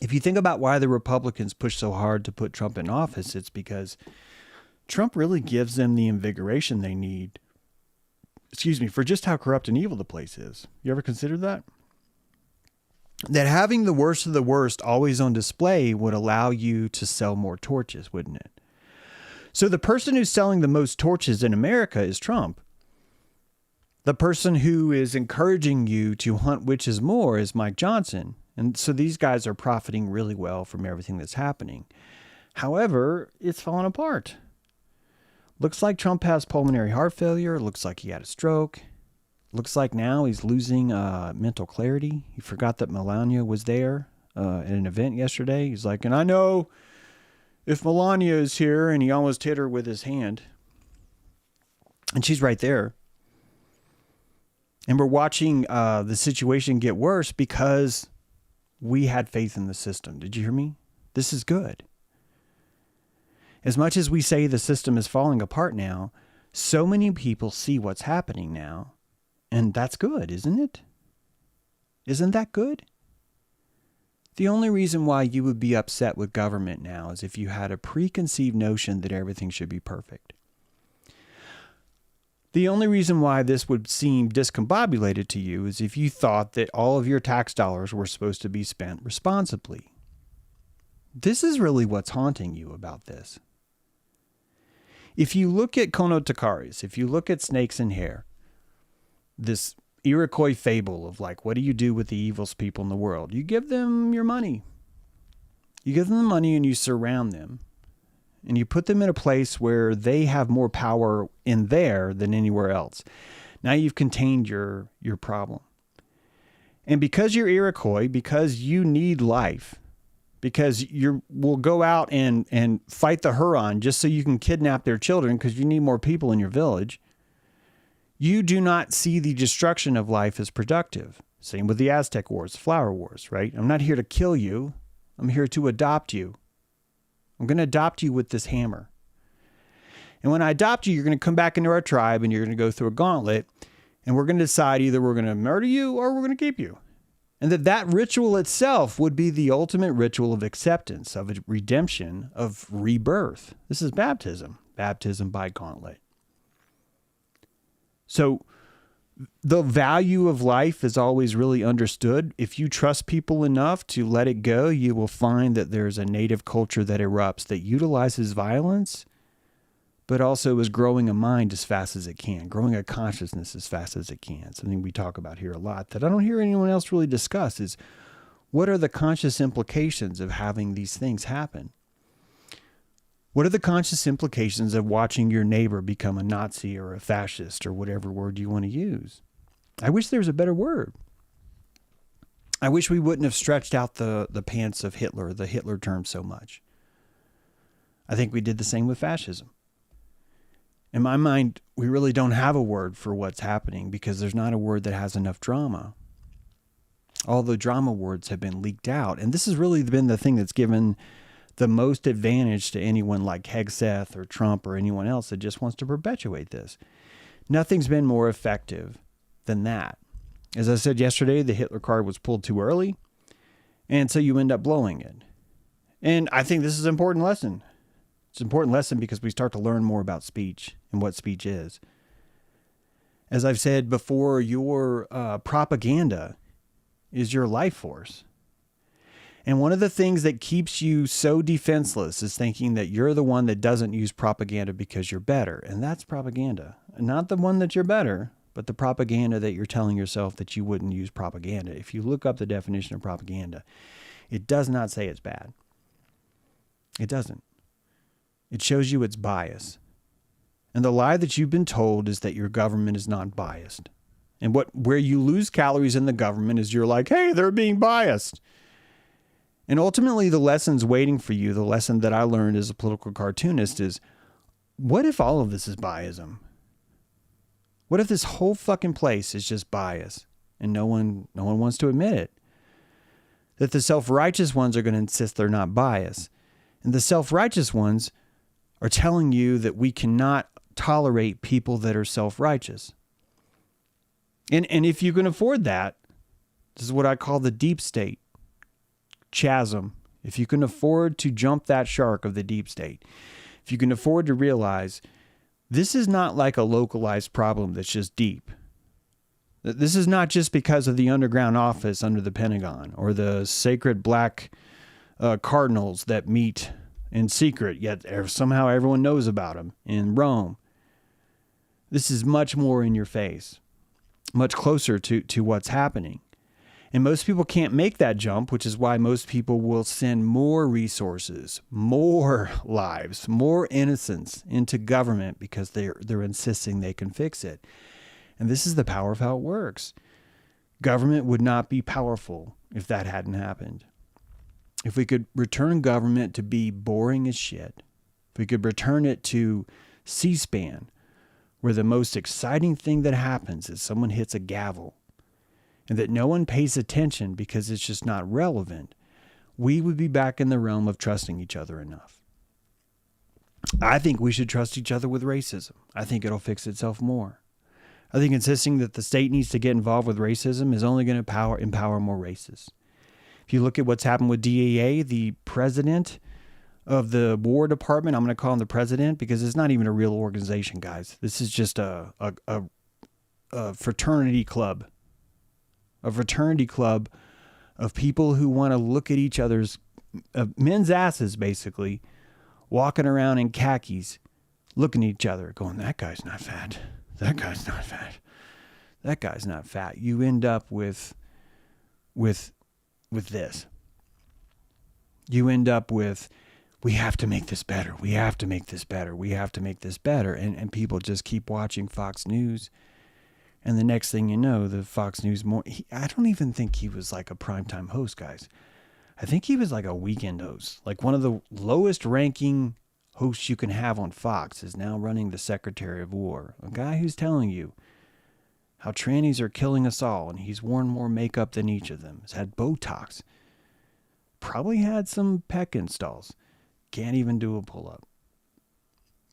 Speaker 2: If you think about why the Republicans push so hard to put Trump in office, it's because Trump really gives them the invigoration they need, for just how corrupt and evil the place is. You ever considered that? That having the worst of the worst always on display would allow you to sell more torches, wouldn't it? So the person who's selling the most torches in America is Trump. The person who is encouraging you to hunt witches more is Mike Johnson. And so these guys are profiting really well from everything that's happening. However, it's falling apart. Looks like Trump has pulmonary heart failure. Looks like he had a stroke. Looks like now he's losing mental clarity. He forgot that Melania was there at an event yesterday. He's like, and I know if Melania is here, and he almost hit her with his hand. And she's right there. And we're watching the situation get worse because we had faith in the system. Did you hear me? This is good. As much as we say the system is falling apart now, so many people see what's happening now. And that's good, isn't it? Isn't that good? The only reason why you would be upset with government now is if you had a preconceived notion that everything should be perfect. The only reason why this would seem discombobulated to you is if you thought that all of your tax dollars were supposed to be spent responsibly. This is really what's haunting you about this. If you look at Kono if you look at Snakes and Hair, this Iroquois fable of like, what do you do with the evil people in the world? You give them your money. You give them the money and you surround them. And you put them in a place where they have more power in there than anywhere else. Now you've contained your problem. And because you're Iroquois, because you need life, because you will go out and fight the Huron just so you can kidnap their children because you need more people in your village, you do not see the destruction of life as productive. Same with the Aztec Wars, Flower Wars, right? I'm not here to kill you. I'm here to adopt you. I'm going to adopt you with this hammer. And when I adopt you, you're going to come back into our tribe and you're going to go through a gauntlet and we're going to decide either we're going to murder you or we're going to keep you. And that ritual itself would be the ultimate ritual of acceptance, of redemption, of rebirth. This is baptism by gauntlet. So the value of life is always really understood. If you trust people enough to let it go, you will find that there's a native culture that erupts that utilizes violence, but also is growing a mind as fast as it can, growing a consciousness as fast as it can. Something we talk about here a lot that I don't hear anyone else really discuss is what are the conscious implications of having these things happen? What are the conscious implications of watching your neighbor become a Nazi or a fascist or whatever word you want to use? I wish there was a better word. I wish we wouldn't have stretched out the pants of Hitler, the Hitler term so much. I think we did the same with fascism. In my mind, we really don't have a word for what's happening because there's not a word that has enough drama. All the drama words have been leaked out. And this has really been the thing that's given the most advantage to anyone like Hegseth or Trump or anyone else that just wants to perpetuate this. Nothing's been more effective than that. As I said yesterday, the Hitler card was pulled too early, and so you end up blowing it. And I think this is an important lesson. It's an important lesson because we start to learn more about speech and what speech is. As I've said before, your propaganda is your life force. And one of the things that keeps you so defenseless is thinking that you're the one that doesn't use propaganda because you're better. And that's propaganda. Not the one that you're better, but the propaganda that you're telling yourself that you wouldn't use propaganda. If you look up the definition of propaganda, it does not say it's bad. It doesn't. It shows you its bias. And the lie that you've been told is that your government is not biased. And where you lose calories in the government is you're like, hey, they're being biased. And ultimately, the lessons waiting for you, the lesson that I learned as a political cartoonist is, what if all of this is biasm? What if this whole fucking place is just bias and no one wants to admit it? That the self-righteous ones are going to insist they're not biased. And the self-righteous ones are telling you that we cannot tolerate people that are self-righteous. And if you can afford that, this is what I call the deep state chasm. If you can afford to jump that shark of the deep state, if you can afford to realize this is not like a localized problem that's just deep. This is not just because of the underground office under the Pentagon or the sacred black cardinals that meet in secret, yet somehow everyone knows about them in Rome. This is much more in your face, much closer to what's happening. And most people can't make that jump, which is why most people will send more resources, more lives, more innocence into government because they're insisting they can fix it. And this is the power of how it works. Government would not be powerful if that hadn't happened. If we could return government to be boring as shit, if we could return it to C-SPAN, where the most exciting thing that happens is someone hits a gavel, and that no one pays attention because it's just not relevant, we would be back in the realm of trusting each other enough. I think we should trust each other with racism. I think it'll fix itself more. I think insisting that the state needs to get involved with racism is only going to empower more racists. If you look at what's happened with DEA, the president of the War Department, I'm going to call him the president because it's not even a real organization, guys. This is just a fraternity club. A fraternity club of people who want to look at each other's men's asses, basically, walking around in khakis, looking at each other going, that guy's not fat. That guy's not fat. That guy's not fat. You end up with this. You end up with, we have to make this better. We have to make this better. We have to make this better. And people just keep watching Fox News. And the next thing you know, the Fox News I don't even think he was like a primetime host, guys. I think he was like a weekend host. Like one of the lowest ranking hosts you can have on Fox is now running the Secretary of War. A guy who's telling you how trannies are killing us all, and he's worn more makeup than each of them. Has had Botox. Probably had some pec installs. Can't even do a pull-up.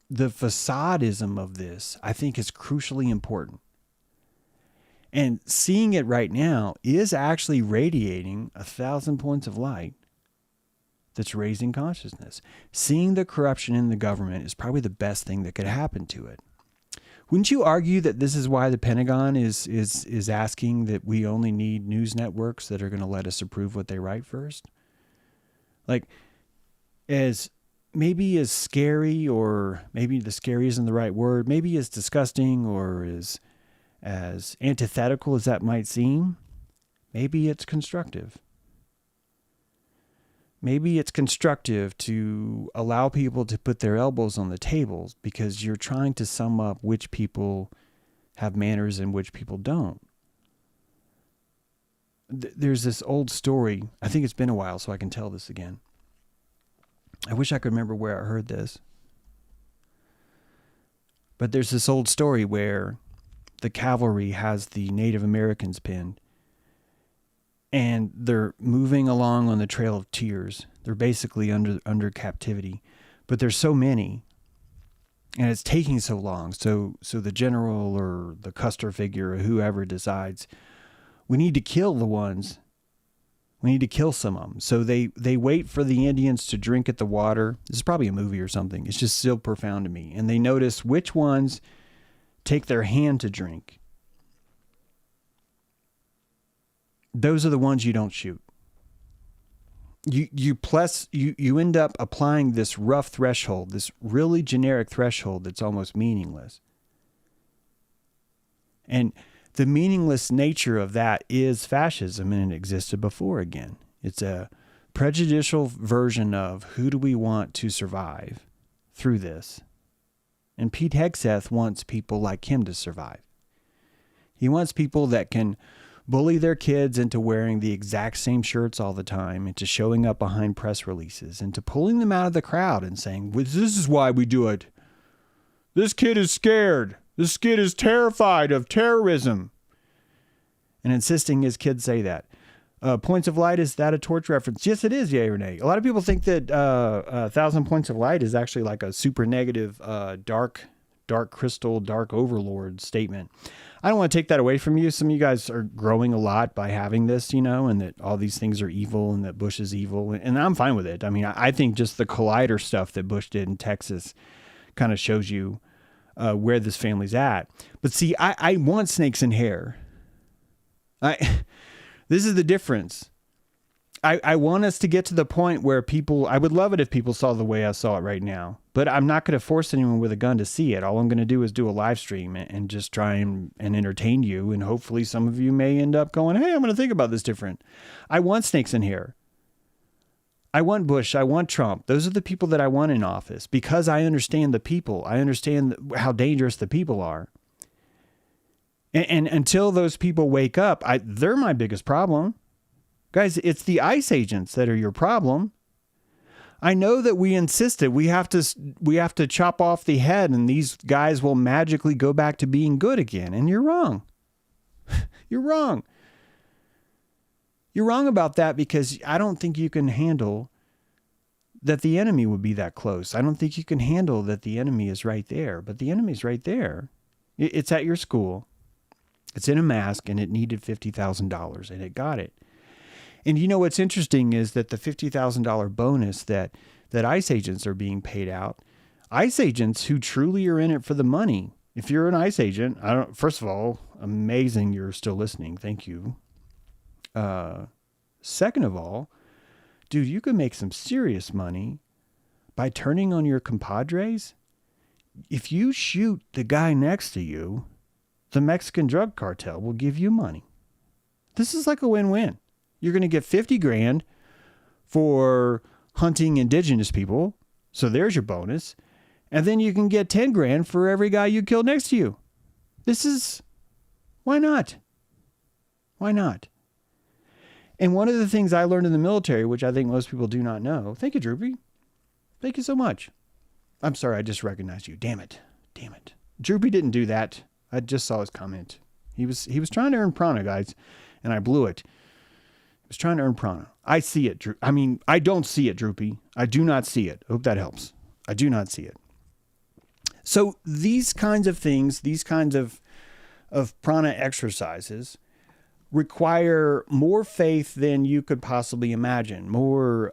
Speaker 2: The facadism of this, I think, is crucially important. And seeing it right now is actually radiating 1,000 points of light that's raising consciousness. Seeing the corruption in the government is probably the best thing that could happen to it. Wouldn't you argue that this is why the Pentagon is asking that we only need news networks that are going to let us approve what they write first? Like, as scary, or maybe the scary isn't the right word, maybe as disgusting or as antithetical as that might seem, maybe it's constructive. Maybe it's constructive to allow people to put their elbows on the tables because you're trying to sum up which people have manners and which people don't. There's this old story. I think it's been a while, so I can tell this again. I wish I could remember where I heard this. But there's this old story where the cavalry has the Native Americans pinned, and they're moving along on the Trail of Tears. They're basically under captivity, but there's so many, and it's taking so long. So the general or the Custer figure or whoever decides, we need to kill the ones. We need to kill some of them. So they wait for the Indians to drink at the water. This is probably a movie or something. It's just so profound to me. And they notice which ones take their hand to drink. Those are the ones you don't shoot. You end up applying this rough threshold, this really generic threshold that's almost meaningless. And the meaningless nature of that is fascism, and it existed before again. It's a prejudicial version of who do we want to survive through this. And Pete Hegseth wants people like him to survive. He wants people that can bully their kids into wearing the exact same shirts all the time, into showing up behind press releases, into pulling them out of the crowd and saying, well, this is why we do it. This kid is scared. This kid is terrified of terrorism. And insisting his kids say that. Points of Light, is that a torch reference? Yes, it is, yay or nay. A lot of people think that 1,000 Points of Light is actually like a super negative, dark crystal, dark overlord statement. I don't want to take that away from you. Some of you guys are growing a lot by having this, and that all these things are evil and that Bush is evil. And I'm fine with it. I mean, I think just the collider stuff that Bush did in Texas kind of shows you where this family's at. But see, I want snakes in hair. This is the difference. I want us to get to the point where I would love it if people saw the way I saw it right now, but I'm not going to force anyone with a gun to see it. All I'm going to do is do a live stream and just try and entertain you. And hopefully some of you may end up going, hey, I'm going to think about this different. I want snakes in here. I want Bush. I want Trump. Those are the people that I want in office because I understand the people. I understand how dangerous the people are. And until those people wake up, they're my biggest problem. Guys, it's the ICE agents that are your problem. I know that we insisted we have to chop off the head and these guys will magically go back to being good again. And you're wrong. You're wrong. You're wrong about that because I don't think you can handle that the enemy would be that close. I don't think you can handle that the enemy is right there. But the enemy's right there. It's at your school. It's in a mask and it needed $50,000 and it got it. And you know what's interesting is that the $50,000 bonus that ICE agents are being paid out, ICE agents who truly are in it for the money. If you're an ICE agent, first of all, amazing you're still listening. Thank you. Second of all, dude, you can make some serious money by turning on your compadres. if you shoot the guy next to you, the Mexican drug cartel will give you money. This is like a win-win. You're going to get 50 grand for hunting indigenous people. So there's your bonus. And then you can get 10 grand for every guy you killed next to you. Why not? Why not? And one of the things I learned in the military, which I think most people do not know. Thank you, Droopy. Thank you so much. I'm sorry, I just recognized you. Damn it. Droopy didn't do that. I just saw his comment. He was trying to earn prana, guys, and I blew it. He was trying to earn prana. I see it. I don't see it, Droopy. I do not see it. I hope that helps. I do not see it. So these kinds of things, these kinds of prana exercises require more faith than you could possibly imagine, more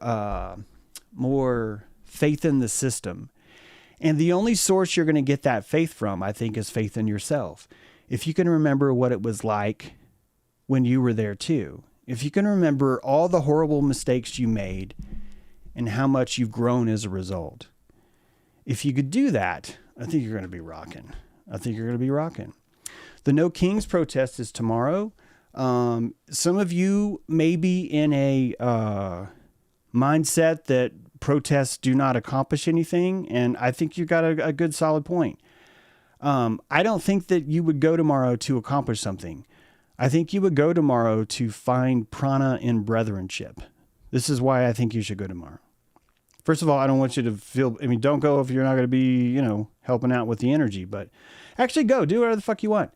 Speaker 2: faith in the system. And the only source you're going to get that faith from, I think, is faith in yourself. If you can remember what it was like when you were there too, if you can remember all the horrible mistakes you made and how much you've grown as a result, if you could do that, I think you're going to be rocking. The No Kings protest is tomorrow. Some of you may be in a mindset that protests do not accomplish anything, and I think you got a good solid point. I don't think that you would go tomorrow to accomplish something. I think you would go tomorrow to find prana in brethrenship. This is why I think you should go tomorrow. First of all, I don't want you to feel, don't go if you're not going to be, helping out with the energy, but actually go, do whatever the fuck you want.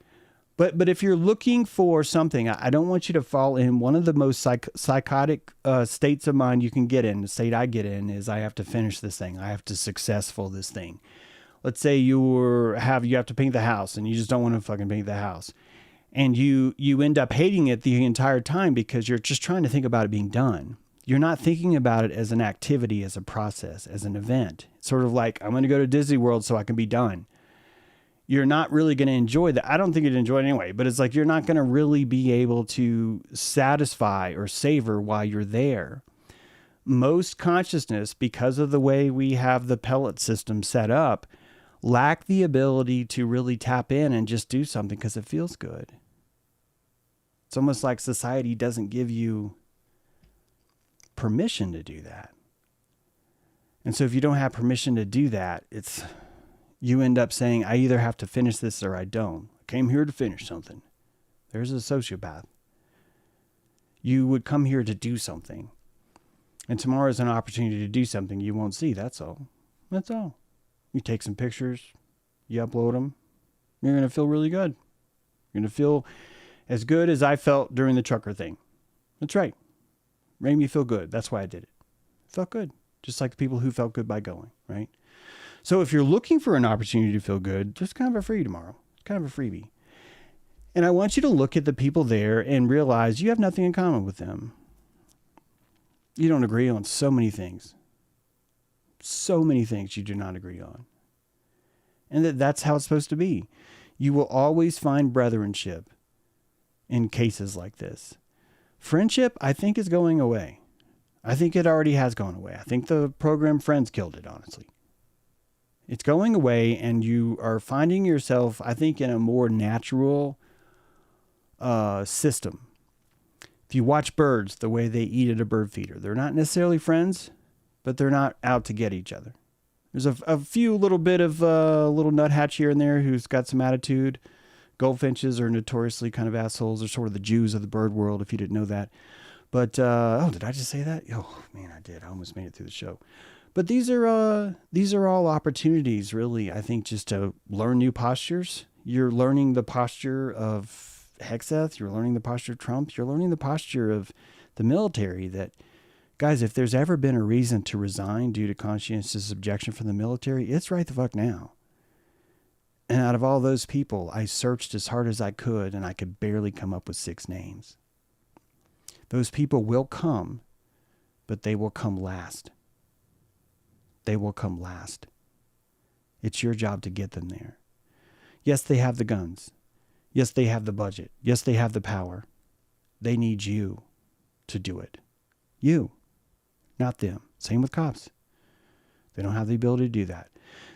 Speaker 2: But if you're looking for something, I don't want you to fall in one of the most psychotic states of mind you can get in. The state I get in is I have to finish this thing. I have to successful this thing. Let's say you have to paint the house and you just don't want to fucking paint the house. And you end up hating it the entire time because you're just trying to think about it being done. You're not thinking about it as an activity, as a process, as an event. It's sort of like, I'm going to go to Disney World so I can be done. You're not really going to enjoy that. I don't think you'd enjoy it anyway, but it's like you're not going to really be able to satisfy or savor while you're there. Most consciousness, because of the way we have the pellet system set up, lack the ability to really tap in and just do something because it feels good. It's almost like society doesn't give you permission to do that. And so if you don't have permission to do that, you end up saying, I either have to finish this or I don't. I came here to finish something. There's a sociopath. You would come here to do something. And tomorrow is an opportunity to do something you won't see. That's all. That's all. You take some pictures, you upload them. You're going to feel really good. You're going to feel as good as I felt during the trucker thing. That's right. Made me feel good. That's why I did it. Felt good. Just like the people who felt good by going, right? So if you're looking for an opportunity to feel good, just kind of a free tomorrow. It's kind of a freebie. And I want you to look at the people there and realize you have nothing in common with them. You don't agree on so many things. So many things you do not agree on. And that's how it's supposed to be. You will always find brethrenship in cases like this. Friendship, I think, is going away. I think it already has gone away. I think the program Friends killed it, honestly. It's going away, and you are finding yourself, I think, in a more natural system. If you watch birds, the way they eat at a bird feeder, they're not necessarily friends, but they're not out to get each other. There's a few little bit of little nuthatch here and there who's got some attitude. Goldfinches are notoriously kind of assholes. They're sort of the Jews of the bird world, if you didn't know that. But, did I just say that? Oh, man, I did. I almost made it through the show. But these are all opportunities, really, I think, just to learn new postures. You're learning the posture of Hexeth. You're learning the posture of Trump. You're learning the posture of the military that, guys, if there's ever been a reason to resign due to conscientious objection from the military, it's right the fuck now. And out of all those people, I searched as hard as I could, and I could barely come up with 6 names. Those people will come, but they will come last. They will come last. It's your job to get them there. Yes, they have the guns. Yes, they have the budget. Yes, they have the power. They need you to do it. You, not them. Same with cops. They don't have the ability to do that.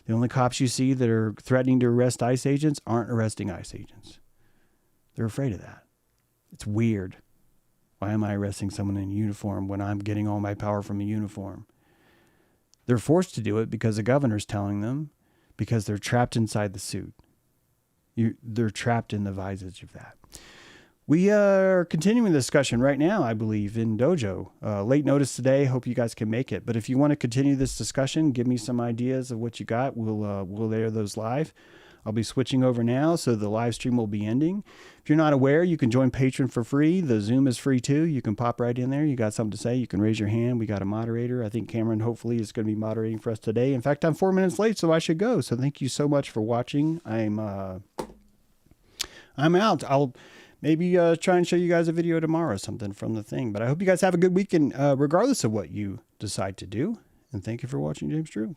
Speaker 2: The only cops you see that are threatening to arrest ICE agents aren't arresting ICE agents. They're afraid of that. It's weird. Why am I arresting someone in uniform when I'm getting all my power from a uniform? They're forced to do it because the governor's telling them, because they're trapped inside the suit. They're trapped in the visage of that. We are continuing the discussion right now, I believe, in Dojo. Late notice today. Hope you guys can make it. But if you want to continue this discussion, give me some ideas of what you got. We'll air those live. I'll be switching over now, so the live stream will be ending. If you're not aware, you can join Patreon for free. The Zoom is free too. You can pop right in there. You got something to say, you can raise your hand. We got a moderator. I think Cameron hopefully is going to be moderating for us today. In fact, I'm 4 minutes late, so I should go. So thank you so much for watching. I'm out. I'll maybe try and show you guys a video tomorrow or something from the thing. But I hope you guys have a good weekend, regardless of what you decide to do. And thank you for watching James Drew.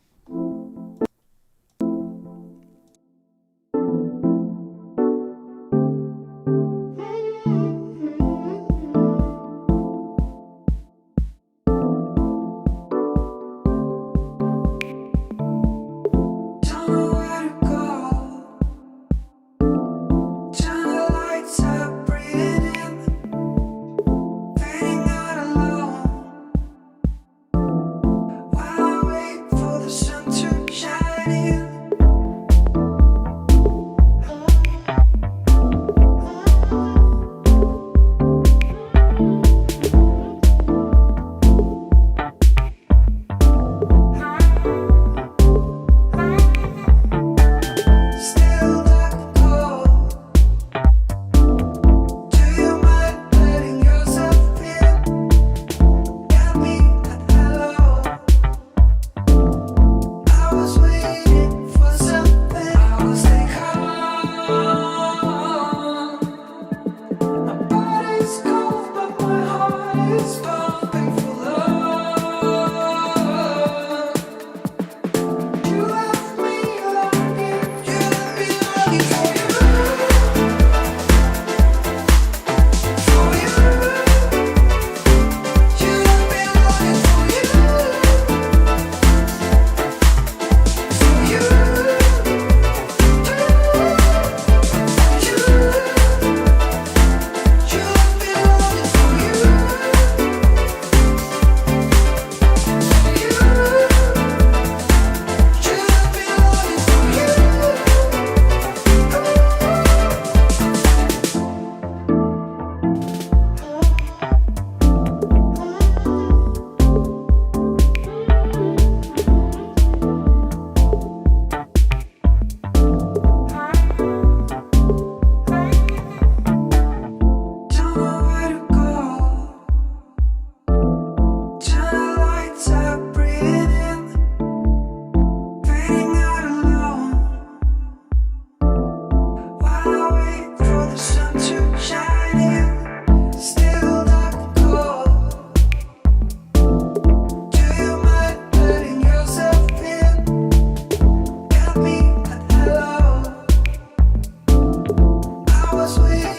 Speaker 3: Was waiting